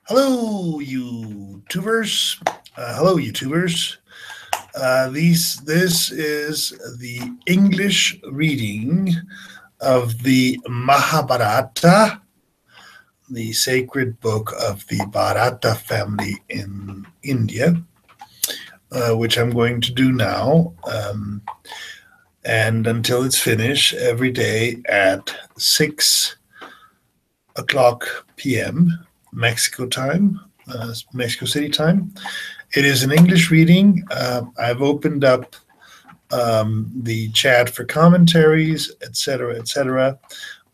Hello, YouTubers. Hello, YouTubers. This is the English reading of the Mahabharata, the sacred book of the Bharata family in India, which I'm going to do now. And until it's finished, every day at 6 o'clock p.m. Mexico time, Mexico City time. It is an English reading. I've opened up the chat for commentaries, etc., etc.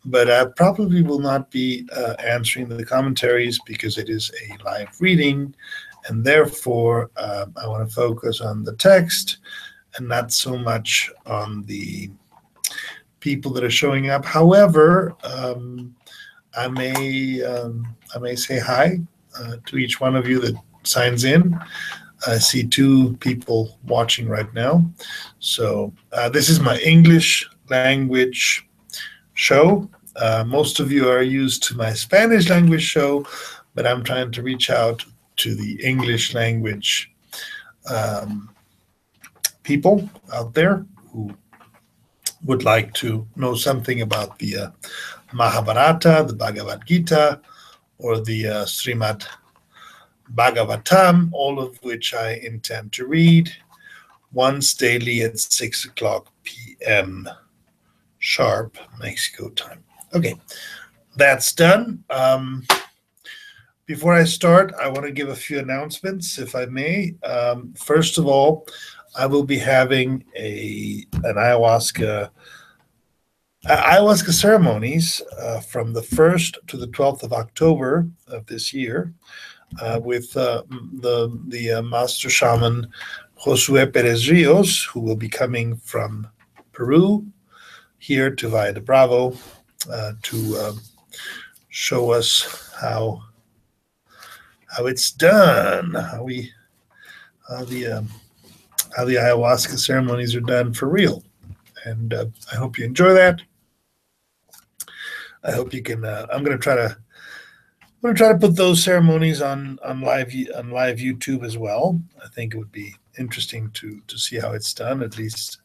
But I probably will not be answering the commentaries because it is a live reading, and therefore I want to focus on the text and not so much on the people that are showing up. However, I may say hi to each one of you that signs in. I see two people watching right now. So this is my English language show. Most of you are used to my Spanish language show, but I'm trying to reach out to the English language people out there who would like to know something about the Mahabharata, the Bhagavad Gita, or the Srimad Bhagavatam, all of which I intend to read once daily at 6 o'clock p.m. sharp Mexico time. Okay, that's done. Before I start, I want to give a few announcements, if I may. First of all, I will be having an ayahuasca ceremonies from the 1st to the 12th of October of this year with the master shaman Josue Perez Rios, who will be coming from Peru here to Valle de Bravo to show us how it's done, how the ayahuasca ceremonies are done for real. And I hope you enjoy that. I hope you can. I'm going to try to put those ceremonies on live YouTube as well. I think it would be interesting to see how it's done, at least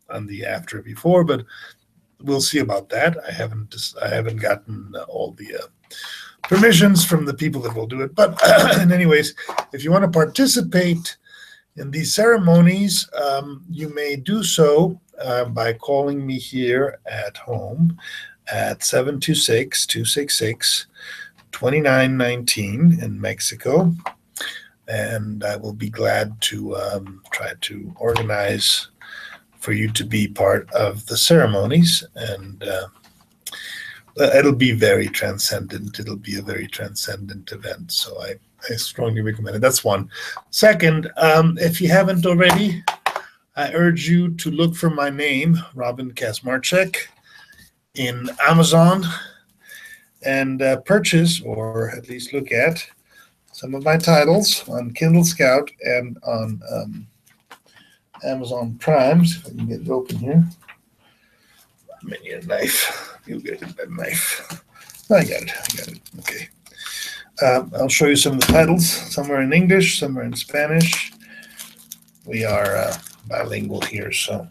on the after before. But we'll see about that. I haven't gotten all the permissions from the people that will do it. But in anyways, if you want to participate in these ceremonies, you may do so by calling me here at home at 726-266-2919 in Mexico. And I will be glad to try to organize for you to be part of the ceremonies. And it'll be very transcendent. It'll be a very transcendent event. So I strongly recommend it. That's one. Second, if you haven't already, I urge you to look for my name, Robin Kasmarczyk, in Amazon and purchase, or at least look at, some of my titles on Kindle Scout and on Amazon Prime. If I can get it open here. I may need a knife. You'll get a knife. I got it. Okay. I'll show you some of the titles. Some are in English, some are in Spanish. We are bilingual here, so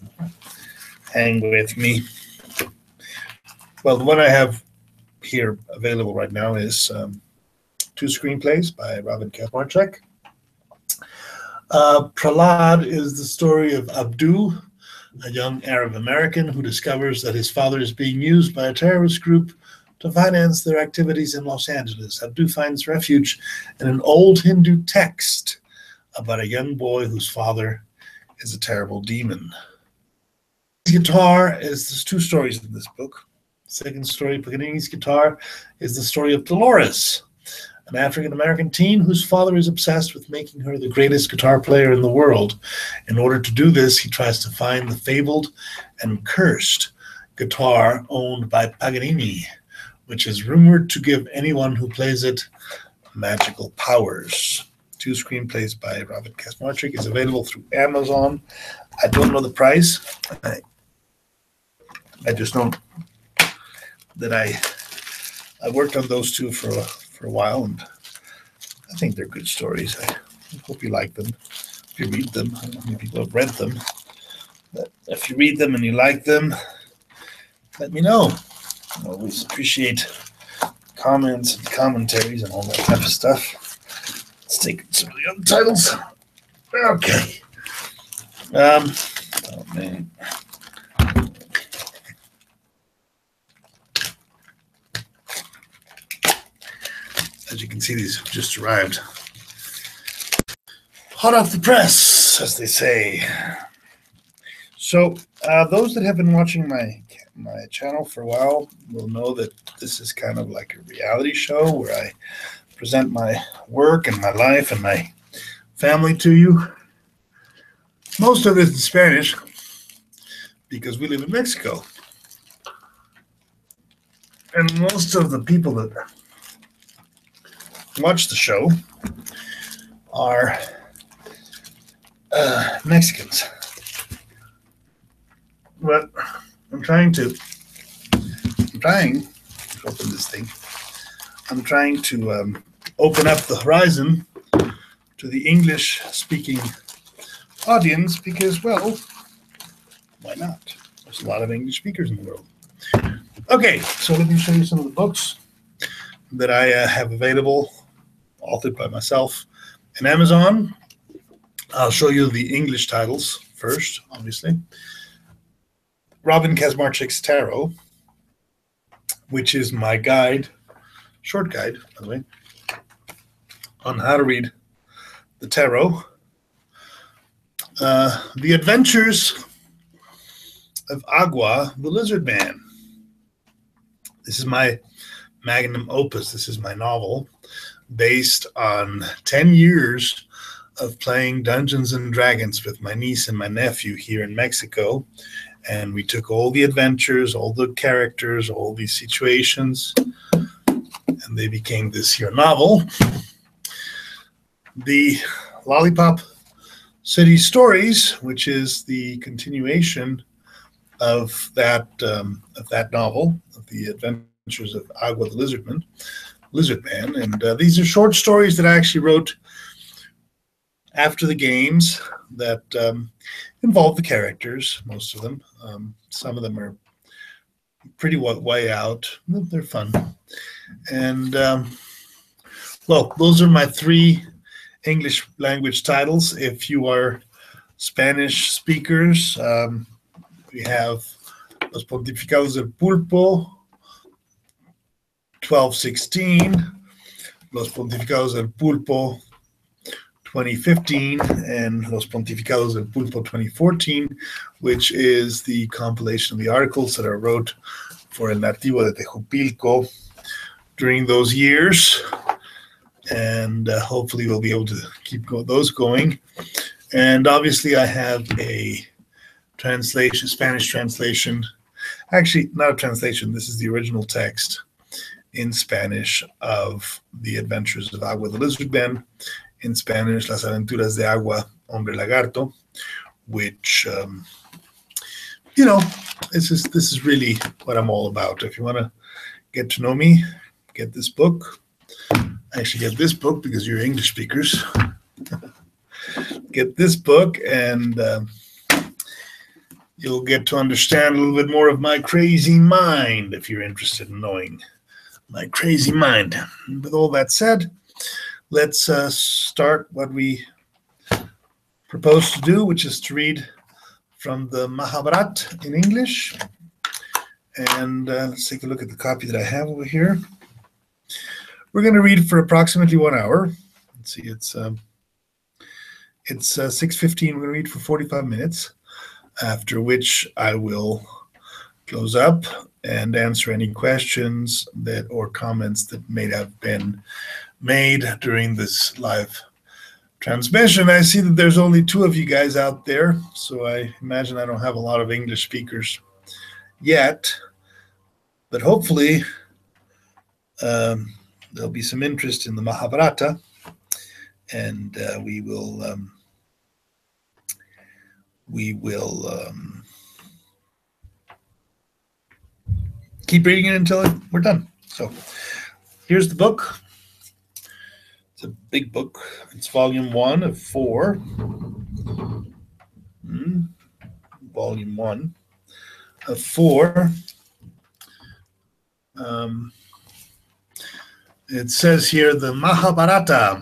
hang with me. Well, the one I have here available right now is two screenplays by Robin Kasmarczyk. Prahlad is the story of Abdu, a young Arab American who discovers that his father is being used by a terrorist group to finance their activities in Los Angeles. Abdu finds refuge in an old Hindu text about a young boy whose father is a terrible demon. Guitar there's two stories in this book. Second story, Paganini's Guitar, is the story of Dolores, an African-American teen whose father is obsessed with making her the greatest guitar player in the world. In order to do this, he tries to find the fabled and cursed guitar owned by Paganini, which is rumored to give anyone who plays it magical powers. Two screenplays by Robin Kasmarczyk is available through Amazon. I don't know the price. I just know that I worked on those two for a while, and I think they're good stories. I hope you like them. If you read them, I don't know how many people have read them, but if you read them and you like them, let me know. I always appreciate comments and commentaries and all that type of stuff. Let's take some of the other titles. Okay. Oh man. As you can see, these have just arrived. Hot off the press, as they say. So, those that have been watching my channel for a while will know that this is kind of like a reality show where I present my work and my life and my family to you. Most of it in Spanish because we live in Mexico. And most of the people that watch the show are Mexicans. But I'm trying to open this thing. I'm trying to open up the horizon to the English-speaking audience because, well, why not? There's a lot of English speakers in the world. Okay, so let me show you some of the books that I have available, authored by myself, in Amazon. I'll show you the English titles first, obviously. Robin Kazmarchik's Tarot, which is my guide, short guide, by the way, on how to read the tarot. The Adventures of Agua, the Lizard Man. This is my magnum opus. This is my novel based on 10 years of playing Dungeons and Dragons with my niece and my nephew here in Mexico. And we took all the adventures, all the characters, all these situations, and they became this here novel. The Lollipop City Stories, which is the continuation of that novel, of the Adventures of Agua the Lizard Man. And these are short stories that I actually wrote after the games that involve the characters, most of them. Some of them are pretty way out. They're fun. And, well, those are my 3 English language titles. If you are Spanish speakers, we have Los Pontificados del Pulpo, 1216, Los Pontificados del Pulpo, 2015, and Los Pontificados del Pulpo 2014, which is the compilation of the articles that I wrote for El Nativo de Tejupilco during those years. And hopefully we'll be able to keep those going. And obviously I have a translation, Spanish translation. Actually, not a translation. This is the original text in Spanish of The Adventures of Agua the Lizard Man. In Spanish, Las Aventuras de Agua, Hombre Lagarto, which, this is really what I'm all about. If you want to get to know me, get this book. Actually, get this book because you're English speakers. Get this book and you'll get to understand a little bit more of my crazy mind if you're interested in knowing my crazy mind. With all that said, let's start what we propose to do, which is to read from the Mahabharata in English. And let's take a look at the copy that I have over here. We're going to read for approximately 1 hour. Let's see, it's 6:15. We're going to read for 45 minutes, after which I will close up and answer any questions or comments that may have been made during this live transmission. I see that there's only 2 of you guys out there, so I imagine I don't have a lot of English speakers yet, but hopefully there'll be some interest in the Mahabharata, and we will keep reading it until we're done. So here's the book. It's a big book. It's volume 1 of 4. Volume 1 of 4. It says here the Mahabharata,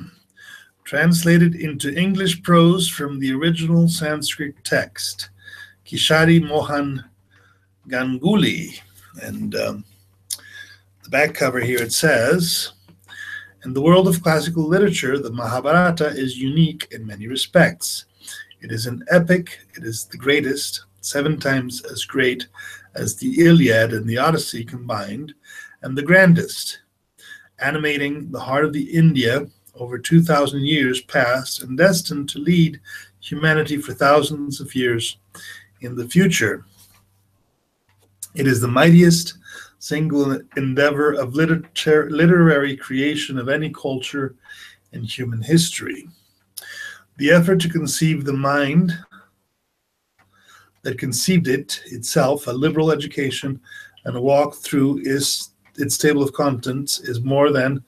translated into English prose from the original Sanskrit text, Kishari Mohan Ganguly. And the back cover here, it says, in the world of classical literature, the Mahabharata is unique in many respects. It is an epic, it is the greatest, 7 times as great as the Iliad and the Odyssey combined, and the grandest, animating the heart of the India over 2,000 years past and destined to lead humanity for thousands of years in the future. It is the mightiest single endeavor of literary creation of any culture in human history. The effort to conceive the mind that conceived it itself, a liberal education, and a walk through its table of contents is more than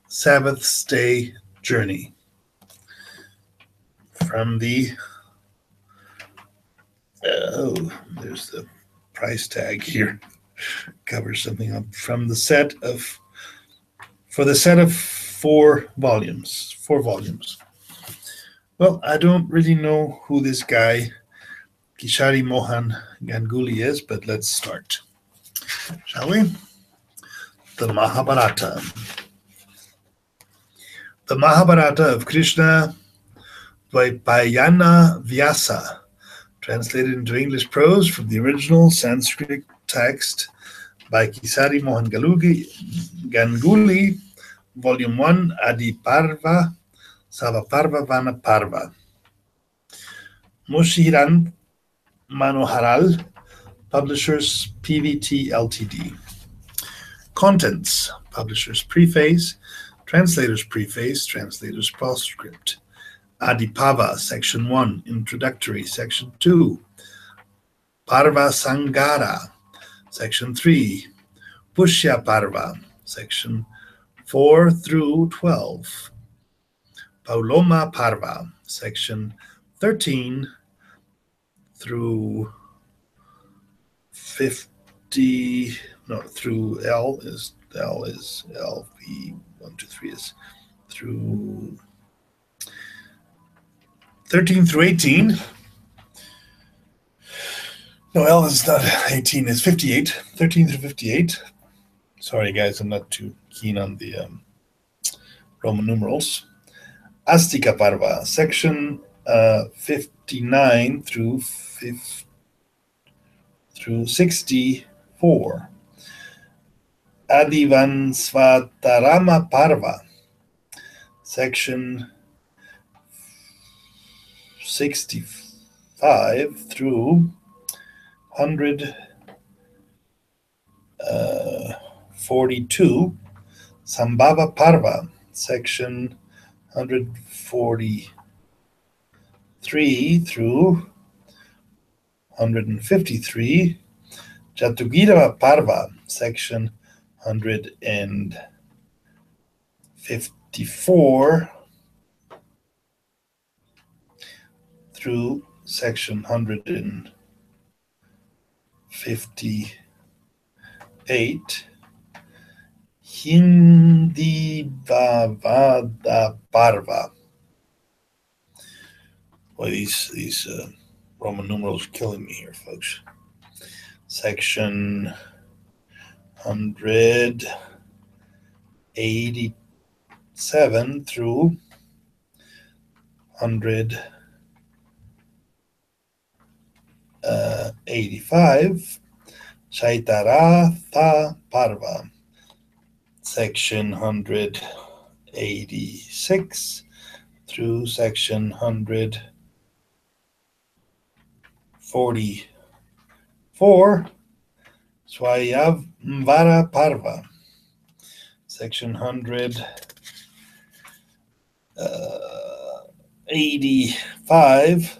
Sabbath's day journey. From the there's the price tag here. Covers something up from the set of for the set of 4 volumes. 4 volumes. Well, I don't really know who this guy Kishari Mohan Ganguly is, but let's start, shall we? The Mahabharata. The Mahabharata of Krishna Dvaipayana Vyasa, translated into English prose from the original Sanskrit text by Kishari Mohan Ganguly, Volume 1, Adi Parva, Savaparva Vana Parva. Mushiran Manoharal, Publishers PVT Ltd. Contents: Publishers Preface, Translators Preface, Translators Postscript. Adipava, Section 1, Introductory, Section 2. Parva Sangara, Section 3. Pushya Parva, Section 4 through 12. Pauloma Parva, Section 13 through 50, no, through L is L, B, 1, 2, 3 is through 13 through 18. No, L is not 18, it's 58. 13 through 58. Sorry, guys, I'm not too keen on the Roman numerals. Astika Parva, section 59 through 64. Adivansvatarama Parva, section 65 through 142. Sambhava Parva, section 143 through 153. Jatugirava Parva, section 154 through section 158. Hindi Vavada Parva. Boy, these Roman numerals are killing me here, folks. Section 187 through 185. Chaitaratha Parva, section 186 through section 144. Swayamvara Parva, section 185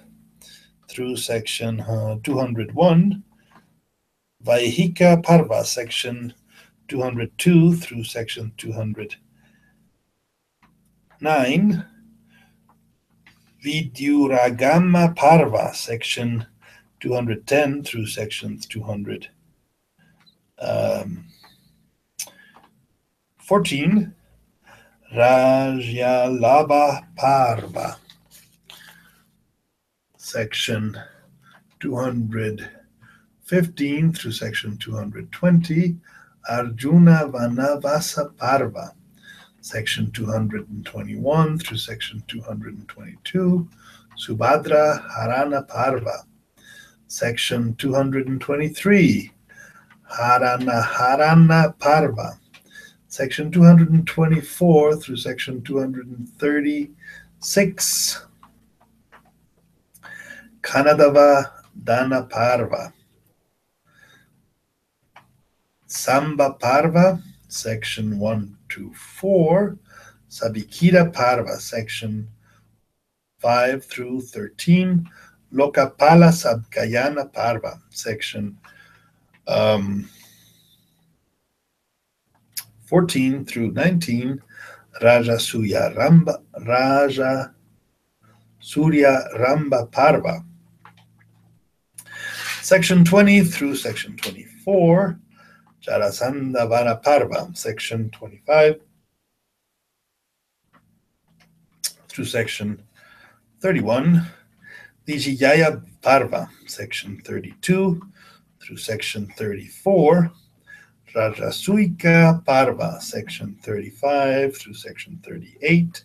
through section 201. Vaihika Parva, section 202 through section 209. 9. Vidyuragama Parva, section 210 through section 214. Rajalabha Parva, section 215 through section 220. Arjuna Vanavasa Parva, section 221 through section 222. Subhadra Harana Parva, section 223. Harana Parva, section 224 through section 236. Kanadava Dana Parva, Samba Parva, section 1 to 4. Sabikira Parva, section 5 through 13. Lokapala Sabkayana Parva, section 14 through 19. Raja Surya Ramba Parva, section 20 through section 24. Jarasandha Vana Parva, section 25 through section 31. Vijayaya Parva, section 32 through section 34. Rajasuika Parva, section 35 through section 38.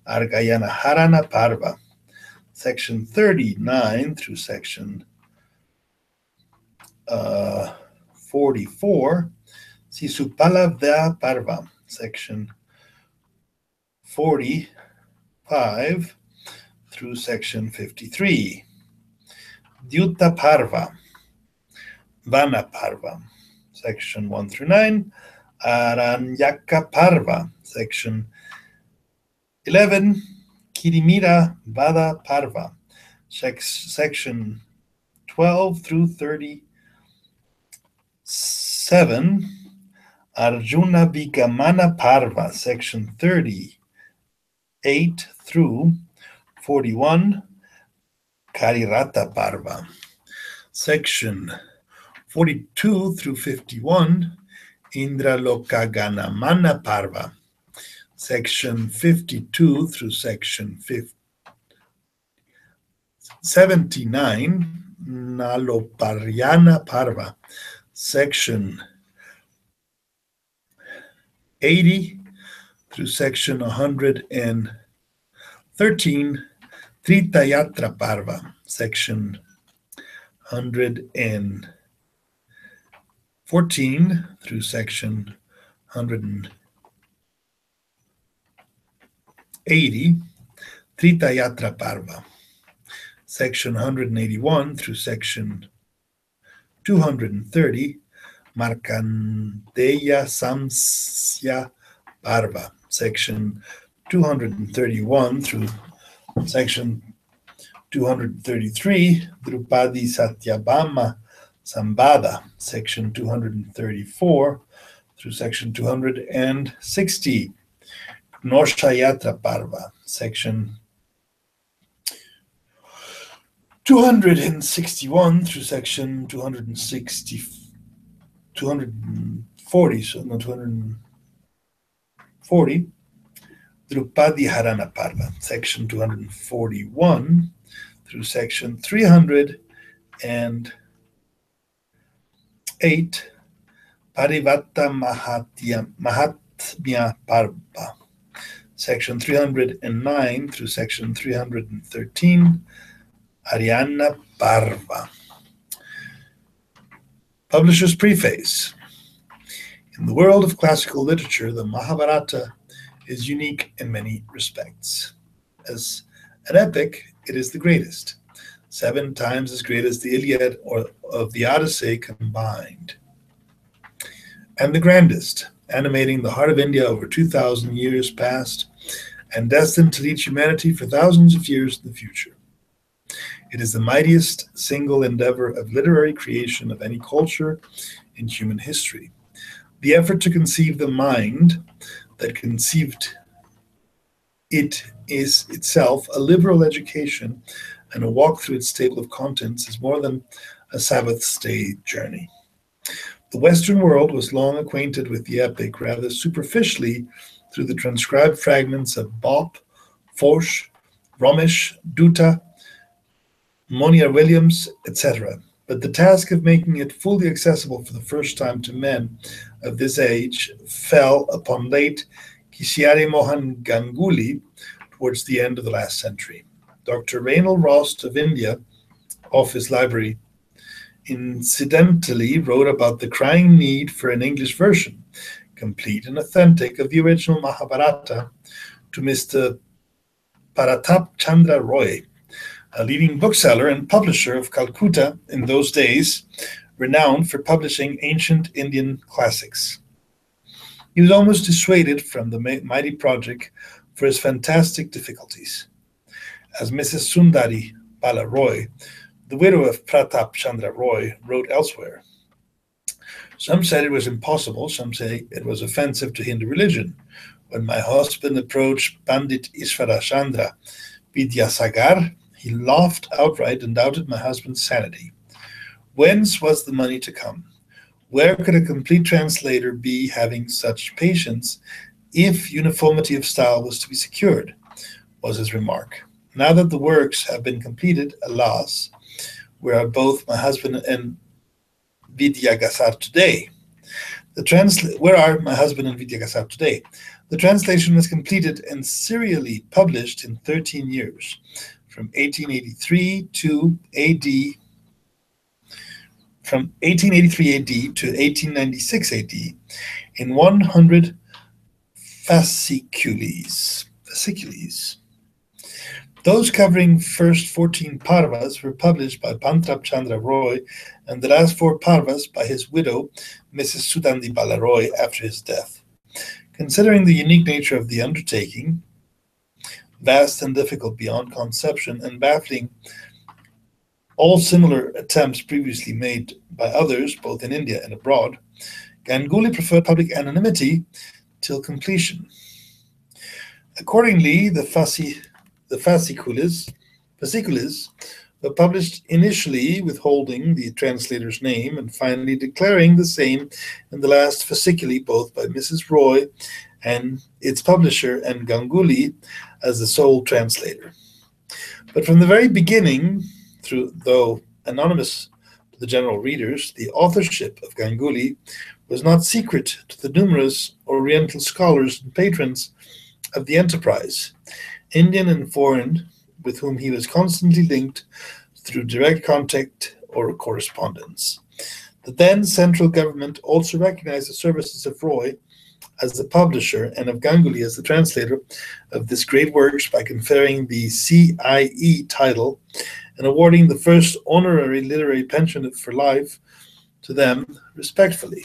Argayana Harana Parva, section 39 through section 44. Sisupalavya Parva, section 45 through section 53. Dyuta Parva, Vana Parva, section 1 through 9. Aranyaka Parva, section 11. Kirimira Vada Parva, section 12 through 37. Arjuna Vigamana Parva, section 38 through 41. Karirata Parva, section 42 through 51. Indralokaganamana Parva, section 52 through section 79. Naloparyana Parva, section 80 through section 113. Tritayatra Parva, section 114 through section 180. Tritayatra Parva, section 181 through section 230. Markandeya Samsya Parva, section 231 through section 233. Drupadi Satyabhama Sambada, section 234 through section 260. Noshayatra Parva, section 261 through section 240. Drupadi Harana Parva, section 241 through section 308. Parivata Mahatmya Parva, section 309 through section 313. Ariana Parva. Publisher's Preface. In the world of classical literature, the Mahabharata is unique in many respects. As an epic, it is the greatest, 7 times as great as the Iliad or of the Odyssey combined, and the grandest, animating the heart of India over 2,000 years past and destined to teach humanity for thousands of years in the future. It is the mightiest single endeavor of literary creation of any culture in human history. The effort to conceive the mind that conceived it is itself a liberal education, and a walk through its table of contents is more than a Sabbath day journey. The Western world was long acquainted with the epic rather superficially through the transcribed fragments of Bopp, Foch, Romish, Duta, Monier Williams, etc. But the task of making it fully accessible for the first time to men of this age fell upon late Kishyari Mohan Ganguly towards the end of the last century. Dr. Raynal Rost of India, of his library, incidentally wrote about the crying need for an English version, complete and authentic, of the original Mahabharata to Mr. Paratap Chandra Roy, a leading bookseller and publisher of Calcutta in those days, renowned for publishing ancient Indian classics. He was almost dissuaded from the mighty project for his fantastic difficulties. As Mrs. Sundari Bala Roy, the widow of Pratap Chandra Roy, wrote elsewhere, some said it was impossible, some say it was offensive to Hindu religion. When my husband approached Pandit Ishvara Chandra Vidyasagar, he laughed outright and doubted my husband's sanity. Whence was the money to come? Where could a complete translator be having such patience if uniformity of style was to be secured? Was his remark. Now that the works have been completed, alas, where are both my husband and Vidyagasar today? Where are my husband and Vidyagasar today? The translation was completed and serially published in 13 years, from 1883 to AD, from 1883 AD to 1896 AD, in 100 fascicules. Those covering first 14 parvas were published by Pantap Chandra Roy, and the last 4 parvas by his widow, Mrs. Sudandi Bala Roy, after his death. Considering the unique nature of the undertaking, vast and difficult beyond conception, and baffling all similar attempts previously made by others, both in India and abroad, Ganguly preferred public anonymity till completion. Accordingly, the fascicules were published initially withholding the translator's name and finally declaring the same in the last fasciculi, both by Mrs. Roy and its publisher and Ganguly as the sole translator. But from the very beginning, though anonymous to the general readers, the authorship of Ganguly was not secret to the numerous Oriental scholars and patrons of the enterprise, Indian and foreign, with whom he was constantly linked through direct contact or correspondence. The then central government also recognized the services of Roy as the publisher and of Ganguly as the translator of this great works by conferring the CIE title and awarding the first honorary literary pension for life to them respectively.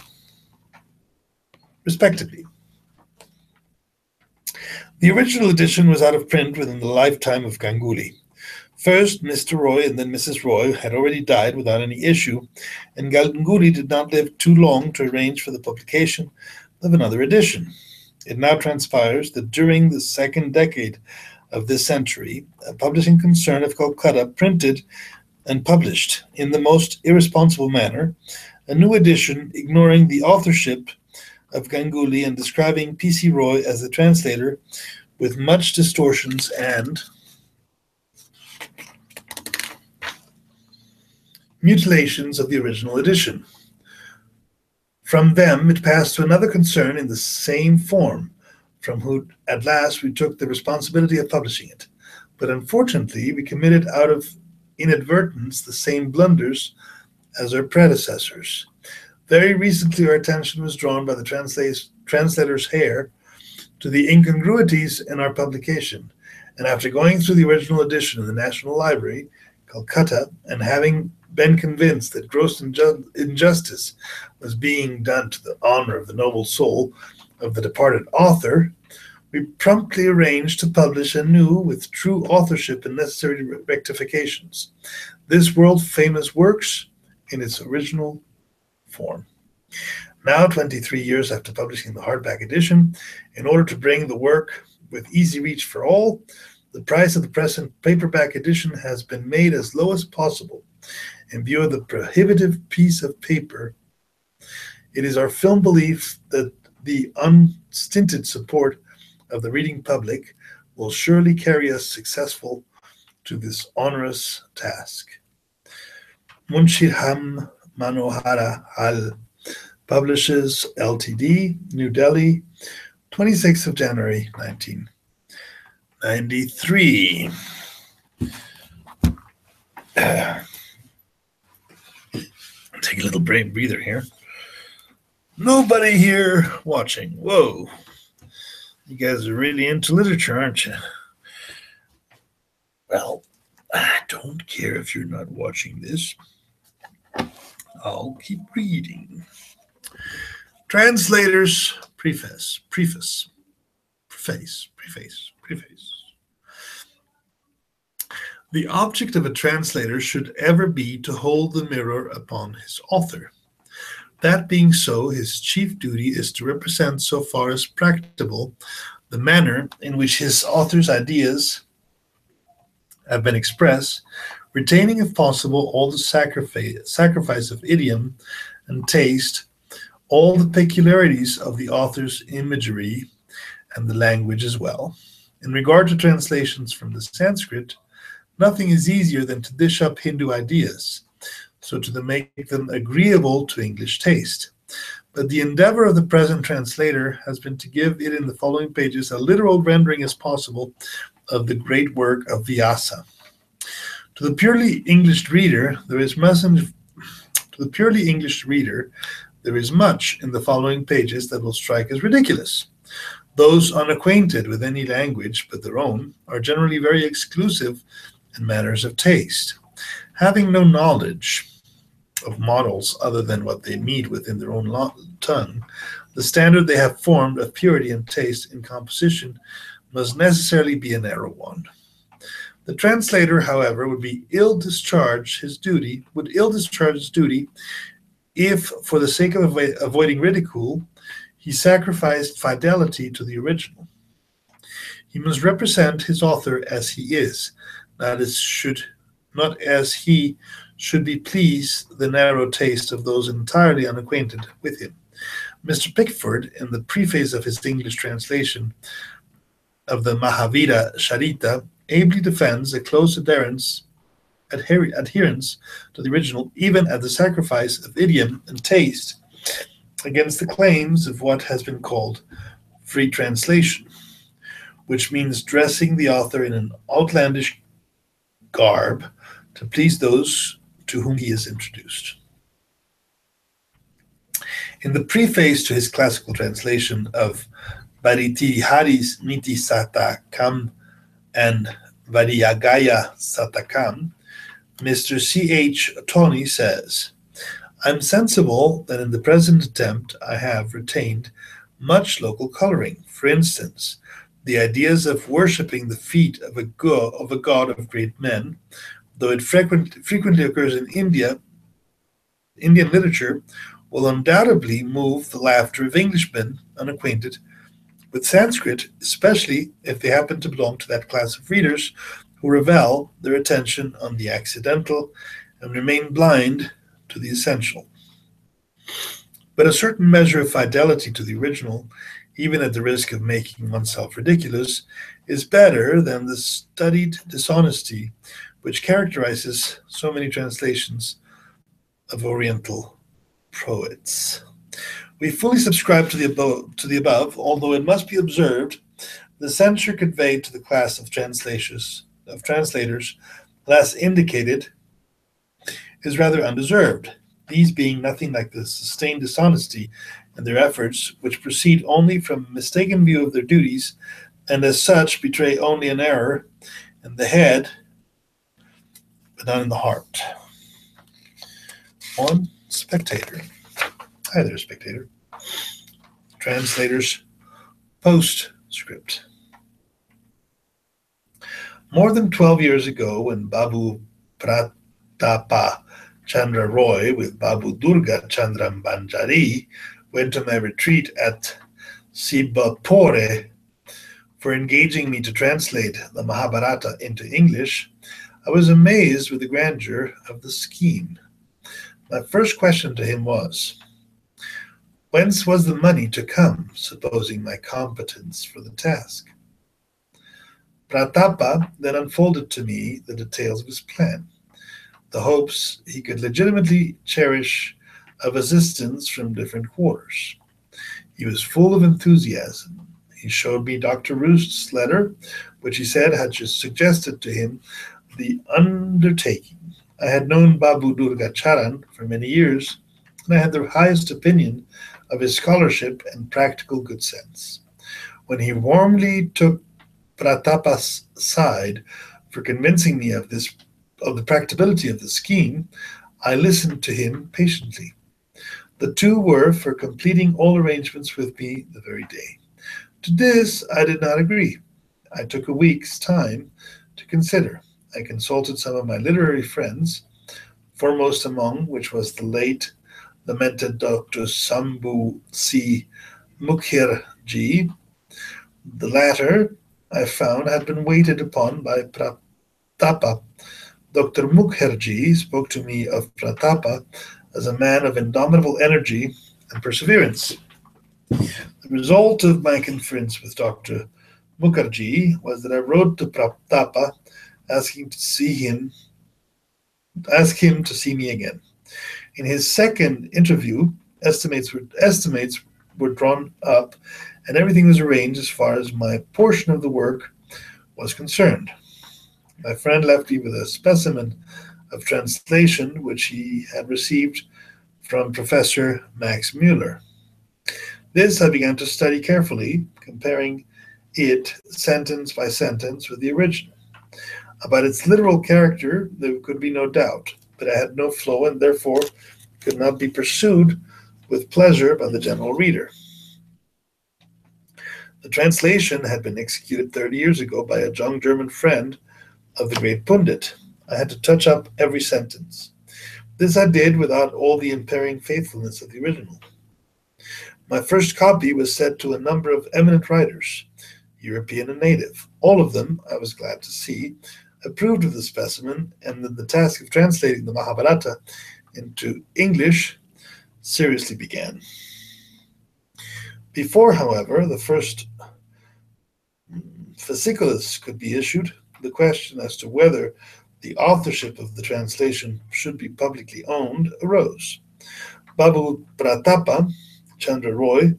The original edition was out of print within the lifetime of Ganguly. First, Mr. Roy and then Mrs. Roy had already died without any issue, and Ganguly did not live too long to arrange for the publication of another edition. It now transpires that during the second decade of this century, a publishing concern of Calcutta printed and published, in the most irresponsible manner, a new edition ignoring the authorship of Ganguly and describing P.C. Roy as the translator with much distortions and mutilations of the original edition. From them, it passed to another concern in the same form, from who at last we took the responsibility of publishing it. But unfortunately, we committed out of inadvertence the same blunders as our predecessors. Very recently, our attention was drawn by the translator's hair to the incongruities in our publication, and after going through the original edition in the National Library, Calcutta, and having been convinced that gross injustice was being done to the honor of the noble soul of the departed author, we promptly arranged to publish anew with true authorship and necessary rectifications this world-famous works in its original form. Now, 23 years after publishing the hardback edition, in order to bring the work With easy reach for all, the price of the present paperback edition has been made as low as possible. In view of the prohibitive piece of paper, it is our firm belief that the unstinted support of the reading public will surely carry us successful to this onerous task. Munshiham Manohara Hal Publishes Ltd., New Delhi, 26th of January, 1993. Take a little brain breather here. Nobody here watching. Whoa. You guys are really into literature, aren't you? Well, I don't care if you're not watching this. I'll keep reading. Translator's preface. The object of a translator should ever be to hold the mirror upon his author. That being so, his chief duty is to represent, so far as practicable, the manner in which his author's ideas have been expressed, retaining, if possible, all the sacrifice of idiom and taste, all the peculiarities of the author's imagery and the language as well. In regard to translations from the Sanskrit, nothing is easier than to dish up Hindu ideas, so to make them agreeable to English taste. But the endeavor of the present translator has been to give it in the following pages a literal rendering as possible of the great work of Vyasa. To the purely English reader, there is much in the following pages that will strike as ridiculous. Those unacquainted with any language but their own are generally very exclusive in matters of taste. Having no knowledge of models other than what they meet with in their own tongue, the standard they have formed of purity and taste in composition must necessarily be a narrow one. The translator, however, would ill discharge his duty if, for the sake of avoiding ridicule, he sacrificed fidelity to the original. He must represent his author as he is, not as he should be pleased the narrow taste of those entirely unacquainted with him. Mr. Pickford, in the preface of his English translation of the Mahabharata Charita, ably defends a close adherence to the original, even at the sacrifice of idiom and taste, against the claims of what has been called free translation, which means dressing the author in an outlandish garb to please those to whom he is introduced. In the preface to his classical translation of Bharatihari's Niti Satakam and Vadiyagaya Satakam, Mr. C.H. Tony says, "I'm sensible that in the present attempt I have retained much local coloring. For instance, the ideas of worshipping the feet of a god of great men, though it frequently occurs in Indian literature, will undoubtedly move the laughter of Englishmen unacquainted with Sanskrit, especially if they happen to belong to that class of readers who revel their attention on the accidental and remain blind to the essential. But a certain measure of fidelity to the original, even at the risk of making oneself ridiculous, is better than the studied dishonesty which characterizes so many translations of Oriental poets." We fully subscribe to the above, although it must be observed the censure conveyed to the class of translators last indicated is rather undeserved, these being nothing like the sustained dishonesty in their efforts, which proceed only from a mistaken view of their duties, and as such betray only an error in the head, but not in the heart. One Spectator. Hi there, Spectator. Translator's postscript. More than 12 years ago, when Babu Pratapa Chandra Roy with Babu Durga Chandram Banjari went to my retreat at Sibapore for engaging me to translate the Mahabharata into English, I was amazed with the grandeur of the scheme. My first question to him was, whence was the money to come, supposing my competence for the task? Pratapa then unfolded to me the details of his plan, the hopes he could legitimately cherish of assistance from different quarters. He was full of enthusiasm. He showed me Dr. Roost's letter, which he said had just suggested to him the undertaking. I had known Babu Durgacharan for many years, and I had the highest opinion of his scholarship and practical good sense. When he warmly took Pratapa's side for convincing me of the practicability of the scheme, I listened to him patiently. The two were for completing all arrangements with me the very day. To this I did not agree. I took a week's time to consider. I consulted some of my literary friends, foremost among which was the late lamented Dr. Sambhu C. Mukherjee. The latter, I found, had been waited upon by Pratapa. Dr. Mukherjee spoke to me of Pratapa as a man of indomitable energy and perseverance. The result of my conference with Dr. Mukherjee was that I wrote to Pratapa asking to see him ask him to see me again. In his second interview, estimates were drawn up and everything was arranged as far as my portion of the work was concerned. My friend left me with a specimen of translation which he had received from Professor Max Mueller. This I began to study carefully, comparing it sentence by sentence with the original. About its literal character there could be no doubt, but I had no flow and therefore could not be pursued with pleasure by the general reader. The translation had been executed 30 years ago by a young German friend of the great Pundit. I had to touch up every sentence. This I did without all the impairing faithfulness of the original. My first copy was sent to a number of eminent writers, European and native. All of them, I was glad to see, approved of the specimen, and then the task of translating the Mahabharata into English seriously began. Before, however, the first fasciculus could be issued, the question as to whether the authorship of the translation should be publicly owned arose. Babu Pratapa Chandra Roy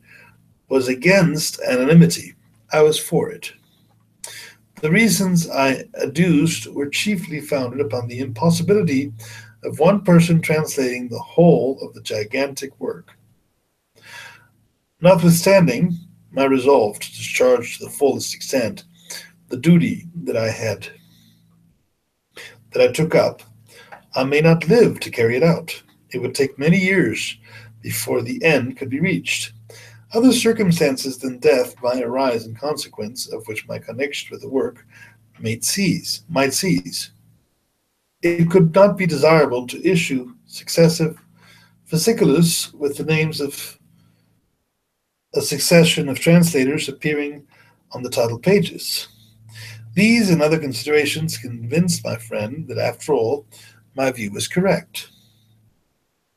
was against anonymity. I was for it. The reasons I adduced were chiefly founded upon the impossibility of one person translating the whole of the gigantic work. Notwithstanding my resolve to discharge to the fullest extent the duty that I took up, I may not live to carry it out. It would take many years before the end could be reached. Other circumstances than death might arise in consequence of which my connection with the work might cease. It could not be desirable to issue successive fasciculus with the names of a succession of translators appearing on the title pages. These and other considerations convinced my friend that, after all, my view was correct.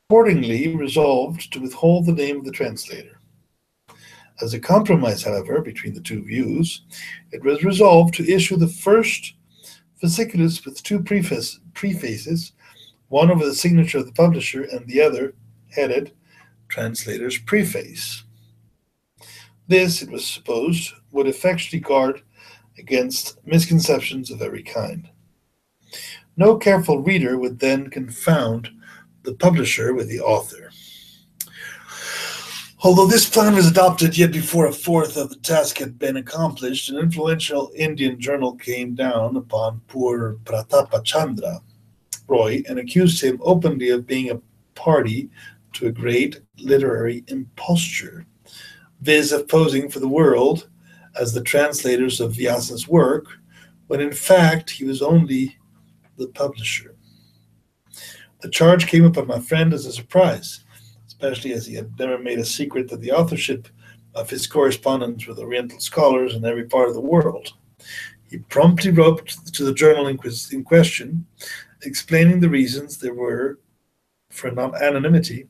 Accordingly, resolved to withhold the name of the translator. As a compromise, however, between the two views, it was resolved to issue the first fasciculus with two prefaces, one over the signature of the publisher and the other headed Translator's Preface. This, it was supposed, would effectually guard against misconceptions of every kind. No careful reader would then confound the publisher with the author. Although this plan was adopted yet before a fourth of the task had been accomplished, an influential Indian journal came down upon poor Pratapa Chandra Roy and accused him openly of being a party to a great literary imposture, viz. Of posing for the world as the translators of Vyasa's work, when in fact he was only the publisher. The charge came upon my friend as a surprise, especially as he had never made a secret that the authorship of his correspondence with Oriental scholars in every part of the world. He promptly wrote to the journal in question, explaining the reasons there were for anonymity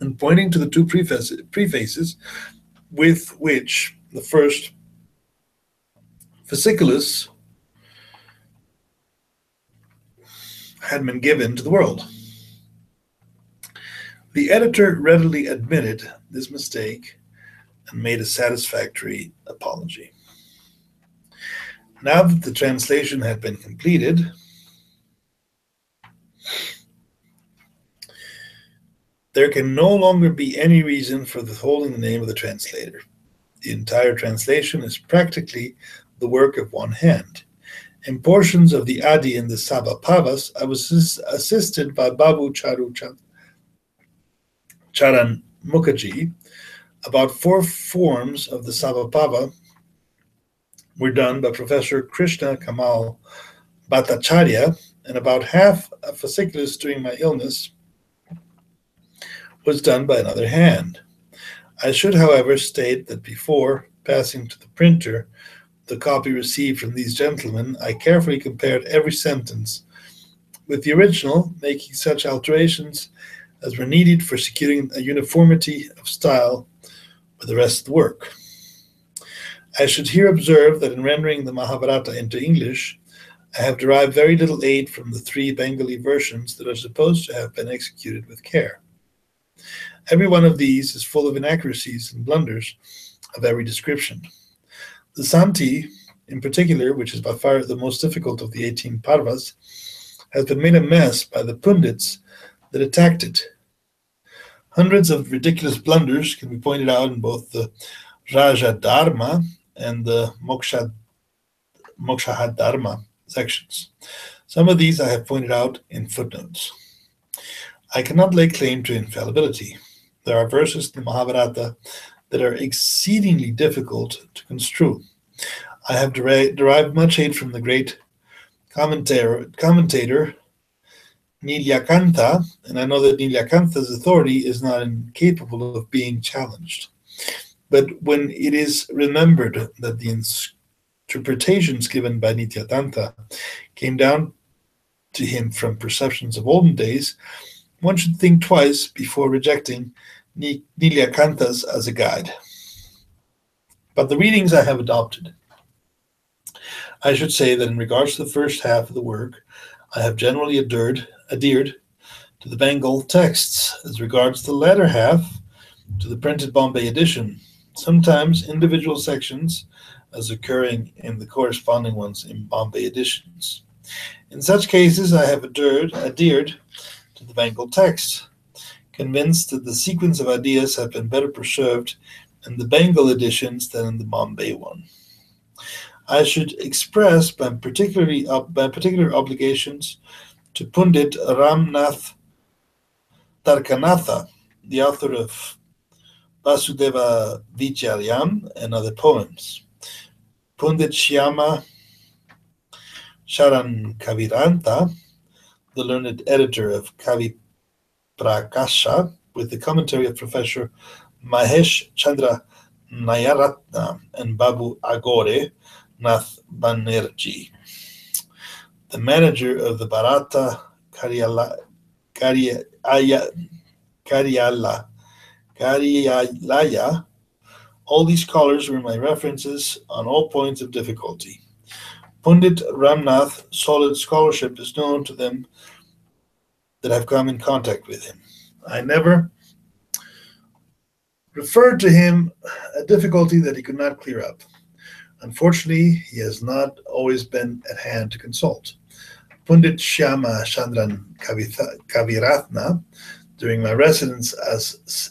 and pointing to the two prefaces with which the first fasciculus had been given to the world. The editor readily admitted this mistake and made a satisfactory apology. Now that the translation had been completed, there can no longer be any reason for withholding the name of the translator. The entire translation is practically the work of one hand. In portions of the Adi and the Sabapavas, I was assisted by Babu Charan Mukherjee. About 4 forms of the Sabapava were done by Professor Krishna Kamal Bhattacharya, and about half a fasciculus during my illness was done by another hand. I should, however, state that before passing to the printer the copy received from these gentlemen, I carefully compared every sentence with the original, making such alterations as were needed for securing a uniformity of style with the rest of the work. I should here observe that in rendering the Mahabharata into English, I have derived very little aid from the 3 Bengali versions that are supposed to have been executed with care. Every one of these is full of inaccuracies and blunders of every description. The Santi, in particular, which is by far the most difficult of the 18 Parvas, has been made a mess by the pundits that attacked it. Hundreds of ridiculous blunders can be pointed out in both the Raja Dharma and the Mokshahadharma sections. Some of these I have pointed out in footnotes. I cannot lay claim to infallibility. There are verses in the Mahabharata that are exceedingly difficult to construe. I have derived much aid from the great commentator Nilakantha, and I know that Nilakantha's authority is not incapable of being challenged. But when it is remembered that the interpretations given by Nityananda came down to him from perceptions of olden days, one should think twice before rejecting Nilakantha's as a guide. But the readings I have adopted, I should say that in regards to the first half of the work, I have generally adhered to the Bengal texts. As regards the latter half, to the printed Bombay edition, sometimes individual sections as occurring in the corresponding ones in Bombay editions. In such cases, I have adhered to the Bengal text, convinced that the sequence of ideas have been better preserved in the Bengal editions than in the Bombay one. I should express by particular obligations to Pundit Ramnath Tarkanatha, the author of Vasudeva Vijayaram and other poems, Pundit Shyama Sharan Kaviranta, the learned editor of Kavi Prakasha, with the commentary of Professor Mahesh Chandra Nayaratna and Babu Agore Nath Banerjee, the manager of the Bharata Karyalaya. All these scholars were my references on all points of difficulty. Pundit Ramnath's solid scholarship is known to them that have come in contact with him. I never referred to him a difficulty that he could not clear up. Unfortunately, he has not always been at hand to consult. Pundit Shyama Chandran Kaviratna, during my residence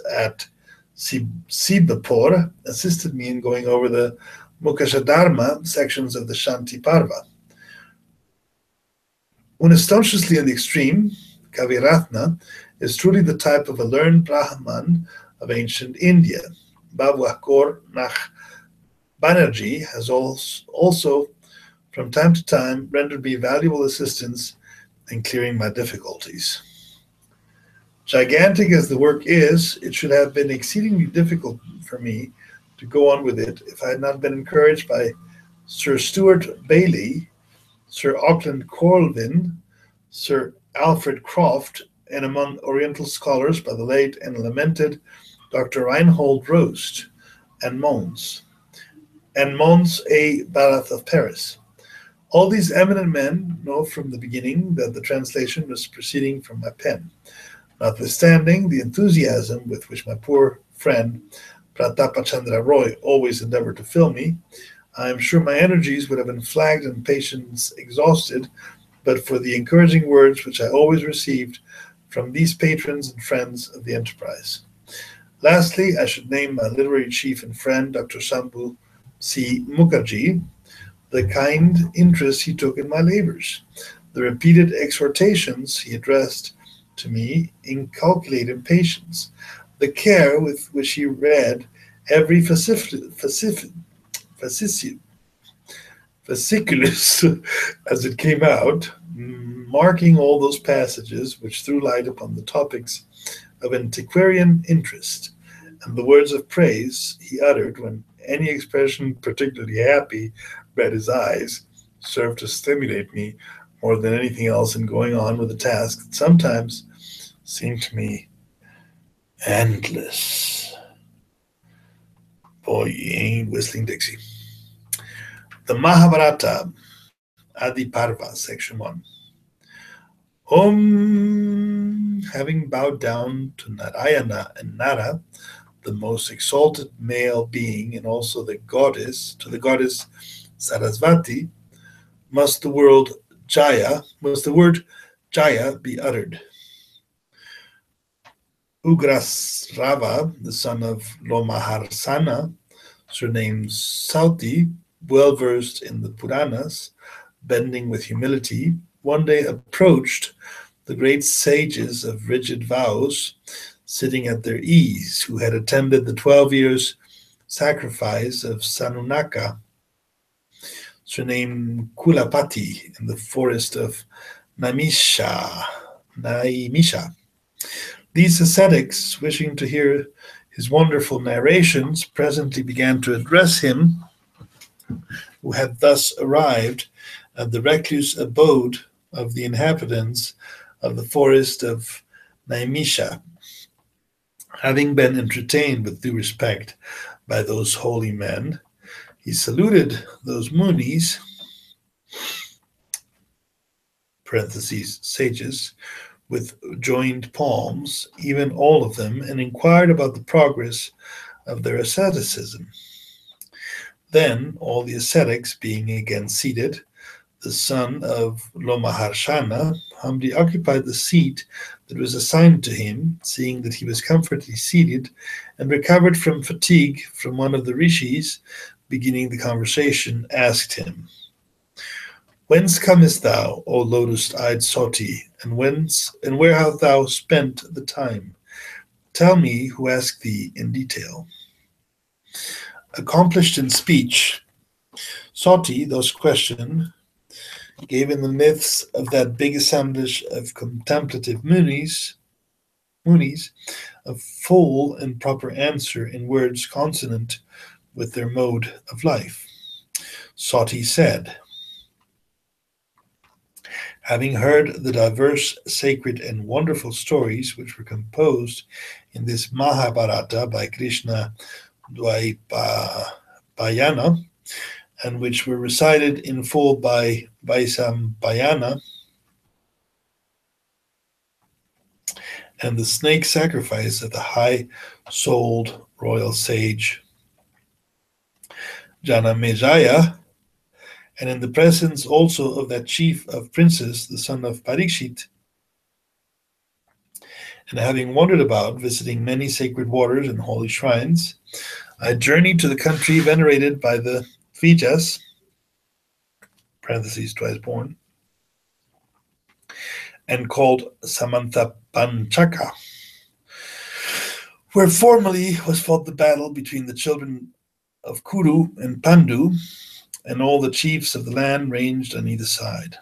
at Sibapur, assisted me in going over the Mukshadharma sections of the Shanti Parva. Unostentatiously in the extreme, Kaviratna is truly the type of a learned Brahman of ancient India. Babu Akor Nakh Banerjee has also, from time to time, rendered me valuable assistance in clearing my difficulties. Gigantic as the work is, it should have been exceedingly difficult for me to go on with it if I had not been encouraged by Sir Stuart Bailey, Sir Auckland Colvin, Sir Alfred Croft, and among Oriental scholars by the late and lamented Dr. Reinhold Rost and Mons A. Barath of Paris. All these eminent men know from the beginning that the translation was proceeding from my pen. Notwithstanding the enthusiasm with which my poor friend Pratapachandra Roy always endeavored to fill me, I am sure my energies would have been flagged and patience exhausted but for the encouraging words which I always received from these patrons and friends of the enterprise. Lastly, I should name my literary chief and friend, Dr. Shambhu C. Mukherjee, the kind interest he took in my labors, the repeated exhortations he addressed to me inculcated patience, the care with which he read every fasciculus as it came out, marking all those passages which threw light upon the topics of antiquarian interest, and the words of praise he uttered when any expression particularly happy met his eyes served to stimulate me more than anything else in going on with a task that sometimes seemed to me endless. Boy, you ain't whistling Dixie. The Mahabharata, Adi Parva, Section 1. Having bowed down to Narayana and Nara, the most exalted male being, and also the goddess Sarasvati, must the word Jaya be uttered. Ugrasrava, the son of Lomaharsana, surnamed Sauti, well versed in the Puranas, bending with humility, one day approached the great sages of rigid vows, sitting at their ease, who had attended the 12 years sacrifice of Sanunaka, surnamed Kulapati, in the forest of Naimisha. These ascetics, wishing to hear his wonderful narrations, presently began to address him, who had thus arrived at the recluse abode of the inhabitants of the forest of Naimisha. Having been entertained with due respect by those holy men, he saluted those munis, parentheses, sages, with joined palms, even all of them, and inquired about the progress of their asceticism. Then all the ascetics, being again seated, the son of Lomaharshana humbly occupied the seat that was assigned to him, seeing that he was comfortably seated and recovered from fatigue from one of the rishis, beginning the conversation, asked him, "Whence comest thou, O lotus-eyed Soti, and where hast thou spent the time? Tell me who asked thee in detail." Accomplished in speech, Soti, thus questioned, gave in the myths of that big assemblage of contemplative munis a full and proper answer in words consonant with their mode of life. Soti said, "Having heard the diverse sacred and wonderful stories which were composed in this Mahabharata by Krishna Dvaipayana, and which were recited in full by Vaisampayana, and the snake sacrifice of the high-souled royal sage Janamejaya, and in the presence also of that chief of princes, the son of Parikshit, and having wandered about, visiting many sacred waters and holy shrines, I journeyed to the country venerated by the Vijas, parentheses, twice born, and called Samanthapanchaka, where formerly was fought the battle between the children of Kuru and Pandu, and all the chiefs of the land ranged on either side.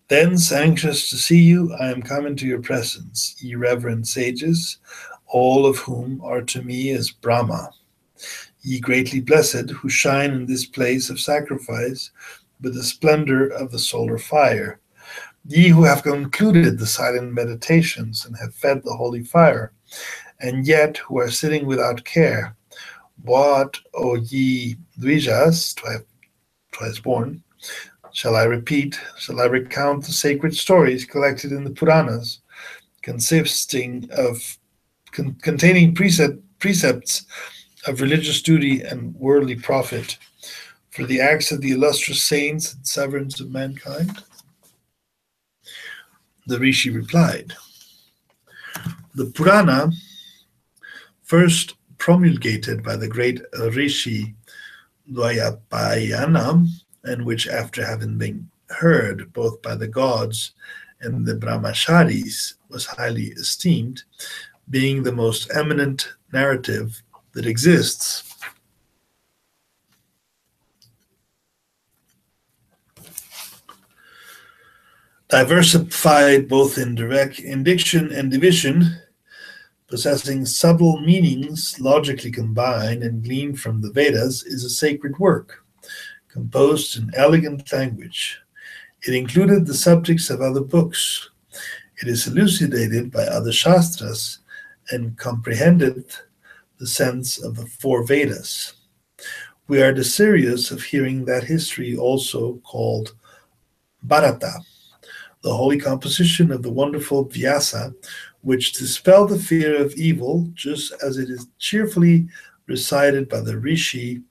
Thence, anxious to see you, I am come into your presence, ye reverend sages, all of whom are to me as Brahma, ye greatly blessed, who shine in this place of sacrifice with the splendor of the solar fire, ye who have concluded the silent meditations and have fed the holy fire, and yet who are sitting without care. What, O ye Dvijas, twice born, shall I repeat? Shall I recount the sacred stories collected in the Puranas, consisting of containing precepts of religious duty and worldly profit for the acts of the illustrious saints and sovereigns of mankind? The Rishi replied, the Purana, first promulgated by the great Rishi Dvayapayana, and which, after having been heard both by the gods and the brahmacharis, was highly esteemed, being the most eminent narrative that exists. Diversified both in diction and division, possessing subtle meanings logically combined and gleaned from the Vedas, is a sacred work, composed in elegant language. It included the subjects of other books. It is elucidated by other Shastras and comprehended the sense of the four Vedas. We are desirous of hearing that history also called Bharata, the holy composition of the wonderful Vyasa, which dispelled the fear of evil, just as it is cheerfully recited by the Rishi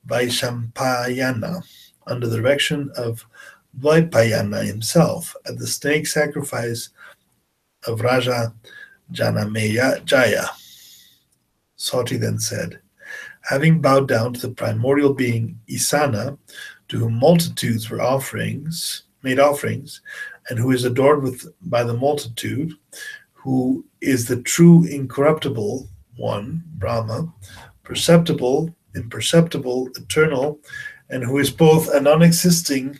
Vaishampayana under the direction of Dvaipayana himself at the snake sacrifice of Raja Janamejaya. Sati then said, having bowed down to the primordial being Isana, to whom multitudes made offerings, and who is adored by the multitude, who is the true incorruptible one, Brahma, perceptible, imperceptible, eternal, and who is both a non-existing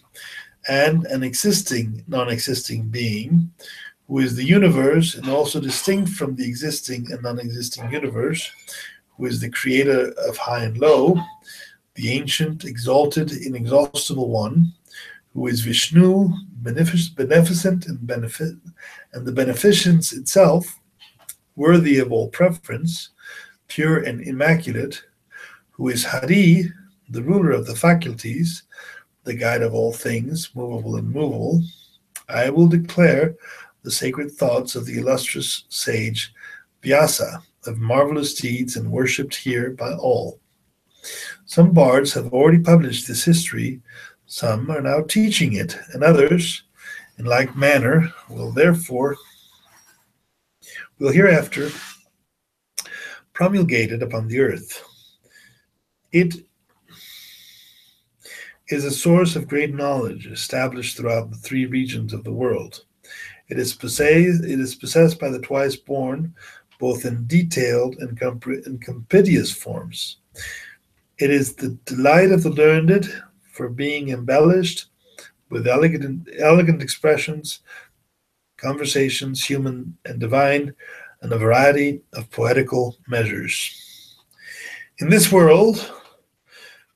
and an existing non-existing being, who is the universe and also distinct from the existing and non-existing universe, who is the creator of high and low, the ancient, exalted, inexhaustible one, who is Vishnu, beneficent and the beneficence itself, worthy of all preference, pure and immaculate, who is Hari, the ruler of the faculties, the guide of all things, movable and movable. I will declare the sacred thoughts of the illustrious sage Vyasa, of marvelous deeds and worshipped here by all. Some bards have already published this history, some are now teaching it, and others, in like manner, will hereafter promulgate it upon the earth. It is a source of great knowledge established throughout the three regions of the world. It is possessed by the twice born, both in detailed and compendious forms. It is the delight of the learned, for being embellished with elegant expressions, conversations, human and divine, and a variety of poetical measures. In this world,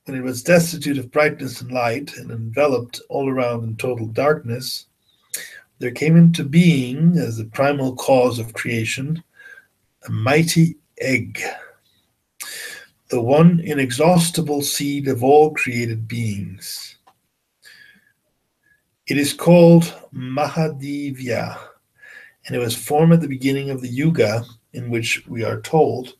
when it was destitute of brightness and light and enveloped all around in total darkness, there came into being, as the primal cause of creation, a mighty egg, the one inexhaustible seed of all created beings. It is called Mahadevya, and it was formed at the beginning of the Yuga, in which we are told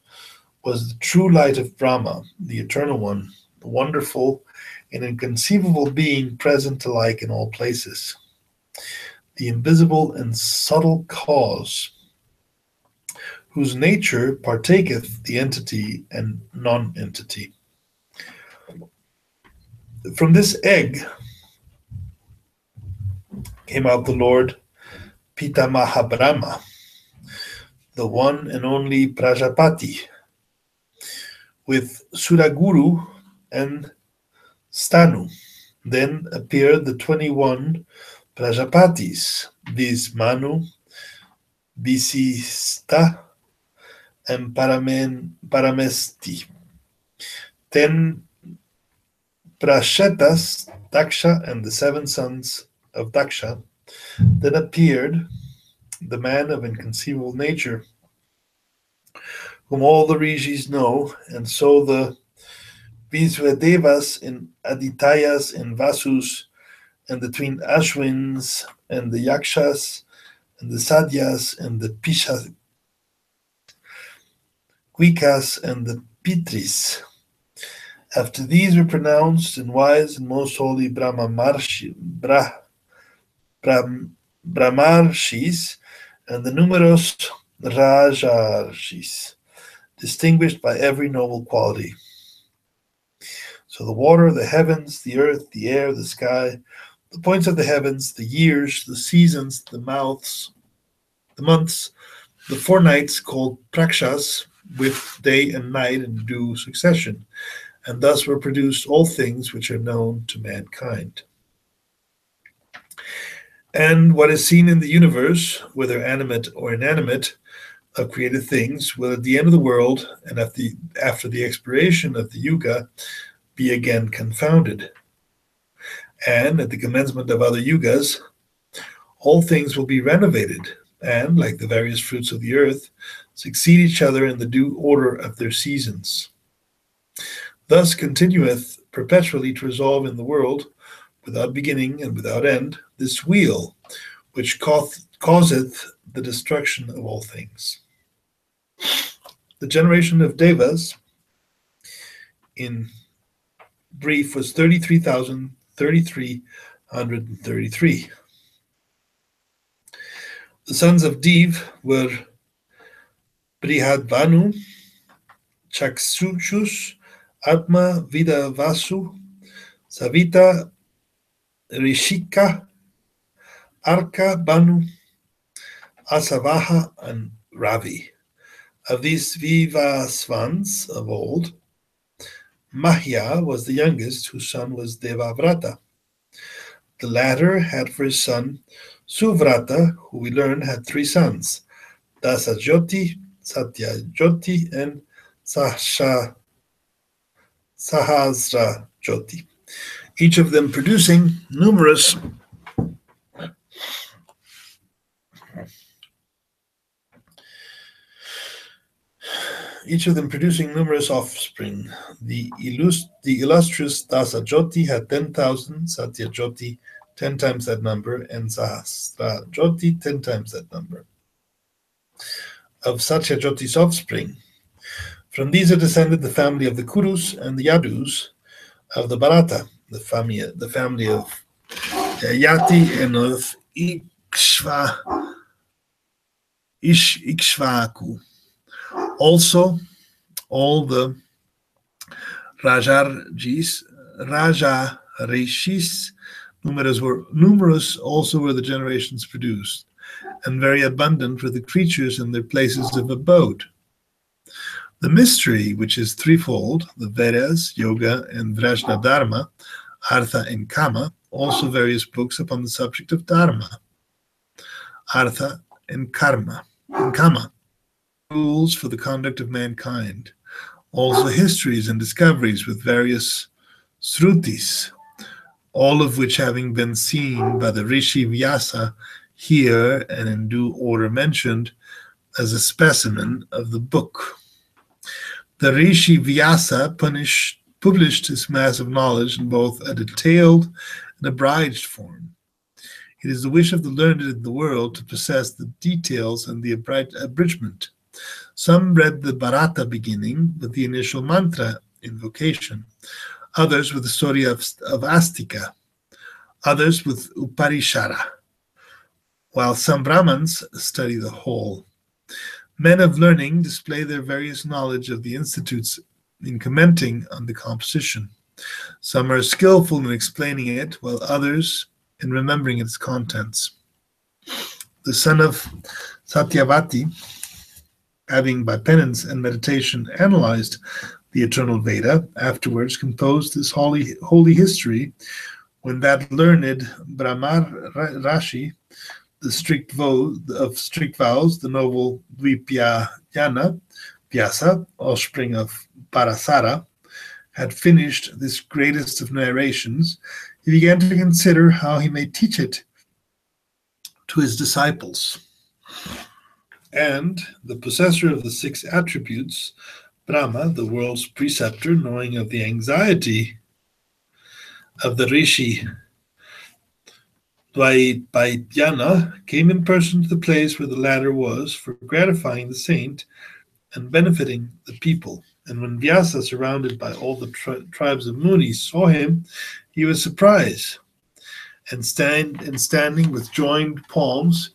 was the true light of Brahma, the eternal one, the wonderful and inconceivable being present alike in all places, the invisible and subtle cause, whose nature partaketh the entity and non-entity. From this egg came out the Lord Pitamaha Brahma, the one and only Prajapati, with Suraguru and Stanu. Then appeared the 21 Prajapatis, vis Manu, Visista, and Paramesti. 10 Prashetas, Daksha, and the 7 sons of Daksha. Then appeared the man of inconceivable nature, whom all the rishis know, and so the Visvedevas in Aditayas and Vasus, and the twin Ashwins, and the Yakshas, and the Sadyas, and the Kwikas, and the Pitris. After these were pronounced and wise and most holy Brahmarshis, and the numerous Rajarshis, distinguished by every noble quality. So the water, the heavens, the earth, the air, the sky, the points of the heavens, the years, the seasons, the months, the 4 nights called prakshas, with day and night in due succession, and thus were produced all things which are known to mankind. And what is seen in the universe, whether animate or inanimate, of created things, will at the end of the world, and after the expiration of the yuga, be again confounded. And at the commencement of other yugas, all things will be renovated, and, like the various fruits of the earth, succeed each other in the due order of their seasons. Thus continueth perpetually to resolve in the world, without beginning and without end, this wheel, which causeth the destruction of all things. The generation of Devas, in brief, was 33,333. The sons of Dev were Brihadvanu, Chaksuchus, Atma, Vidavasu, Savita, Rishika, Arka, Banu, Asavaha, and Ravi. Of these Vivasvans of old, Mahya was the youngest, whose son was Devavrata. The latter had for his son Suvrata, who we learn had 3 sons, Dasajoti, Satyajoti, and Sahasrajoti, each of them producing numerous offspring. The illustrious Dasajoti had 10,000, Satyajoti 10 times that number, and Sahasrajoti 10 times that number. Of Satyajoti's offspring, from these are descended the family of the Kurus and the Yadus of the Bharata, the family of Yati and of Ikshvaku. Also, all the Rajarishis, numerous also were the generations produced, and very abundant were the creatures in their places of abode. The mystery, which is threefold, the Vedas, Yoga, and Vrajna Dharma, Artha and Kama, also various books upon the subject of Dharma, Artha and Kama, rules for the conduct of mankind, also histories and discoveries with various srutis, all of which having been seen by the Rishi Vyasa here and in due order mentioned as a specimen of the book. The Rishi Vyasa published his mass of knowledge in both a detailed and abridged form. It is the wish of the learned in the world to possess the details and the abridgment. Some read the Bharata beginning with the initial mantra invocation, others with the story of Astika, others with Uparishara, while some Brahmins study the whole. Men of learning display their various knowledge of the institutes in commenting on the composition. Some are skillful in explaining it, while others in remembering its contents. The son of Satyavati, having by penance and meditation analyzed the eternal Veda, afterwards composed this holy history, When that learned Brahmar Rashi, the strict vows, the noble Dvipyayana Vyasa, offspring of Parasara, had finished this greatest of narrations, he began to consider how he may teach it to his disciples. And the possessor of the six attributes, Brahma, the world's preceptor, knowing of the anxiety of the rishi Dvaipayana, came in person to the place where the latter was for gratifying the saint and benefiting the people. And when Vyasa, surrounded by all the tribes of Munis, saw him, he was surprised. And standing with joined palms,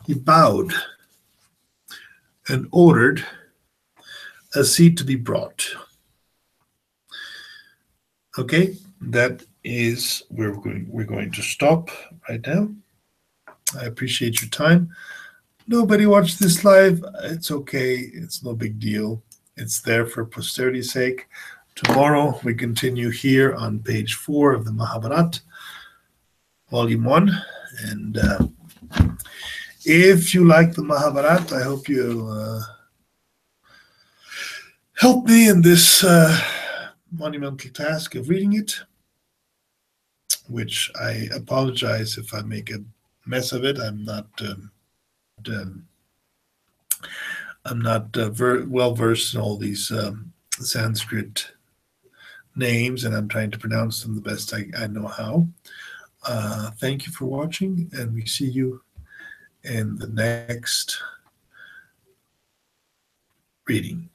he bowed and ordered a seat to be brought. Okay, that is where we're going to stop right now. I appreciate your time. Nobody watched this live. It's okay. It's no big deal. It's there for posterity's sake. Tomorrow we continue here on page 4 of the Mahabharata, volume 1. And if you like the Mahabharata, I hope you help me in this monumental task of reading it, which I apologize if I make a mess of it. I'm not well versed in all these Sanskrit names, and I'm trying to pronounce them the best I know how. Thank you for watching, and we see you in the next reading.